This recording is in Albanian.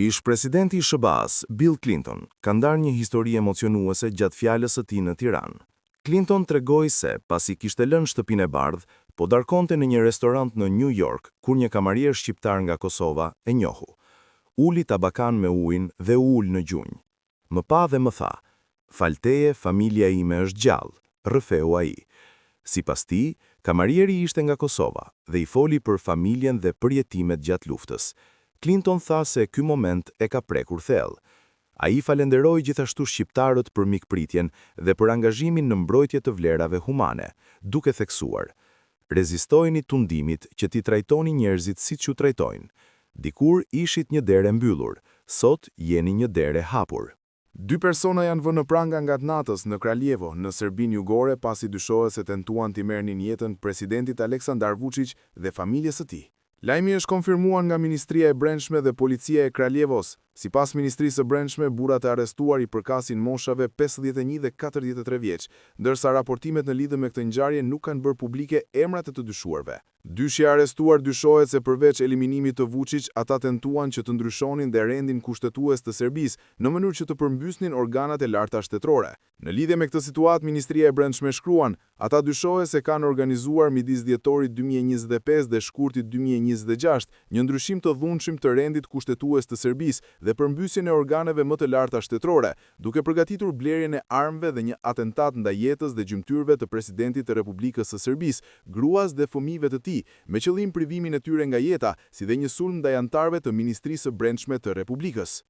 Ish presidenti i SBA-s, Bill Clinton, ka ndarë një histori emocionuese gjatë fjalës së tij në Tiranë. Clinton tregoi se, pasi kishte lënë shtëpinë e bardhë, po darkonte në një restorant në New York, kur një kamarier shqiptar nga Kosova e njohu. Uli tabakan me ujin dhe u ul në gjunjë. Më pa dhe më tha: "Falteje, familja ime është gjallë", rrëfeu ai. Sipas tij, kamarieri ishte nga Kosova dhe i foli për familjen dhe përjetimet gjatë luftës. Clinton tha se ky moment e ka prekur thellë. Ai falenderoi gjithashtu shqiptarët për mikpritjen dhe për angazhimin në mbrojtje të vlerave humane, duke theksuar: "Rezistojeni tundimit që t'i trajtoni njerëzit siç ju trajtojnë. Dikur ishit një derë e mbyllur, sot jeni një derë e hapur." Dy persona janë vënë në pranga nga natës në Kraljevo, në Serbinë Jugore, pasi dyshohet se tentuan t'i merrnin jetën presidentit Aleksandar Vučić dhe familjes së tij. Lajmi është konfirmuar nga Ministria e Brendshme dhe Policia e Kraljevos. Sipas Ministrisë së Brendshme, burrat e arrestuar i përkasin moshave 51 dhe 43 vjeç, ndërsa raportimet në lidhje me këtë ngjarje nuk kanë bërë publike emrat e të dyshuarve. Dyshja e arrestuar dyshohet se përveç eliminimit të Vučić, ata tentuan që të ndryshonin dhe rendin kushtetues të Serbisë në mënyrë që të përmbysnin organat e larta shtetërore. Në lidhje me këtë situatë, Ministria e Brendshme shkruan: ata dyshohet se kanë organizuar midis dhjetorit 2025 dhe shkurtit 2026 një ndryshim të dhunshëm të rendit kushtetues të Serbisë dhe përmbysjen e organeve më të larta shtetërore, duke përgatitur blerjen e armëve dhe një atentat ndaj jetës dhe gjymtyrëve të presidentit të Republikës së Serbisë, gruas dhe fëmijëve të tij, me qëllim privimin e tyre nga jeta, si dhe një sulm ndaj anëtarëve të Ministrisë së Brendshme të Republikës.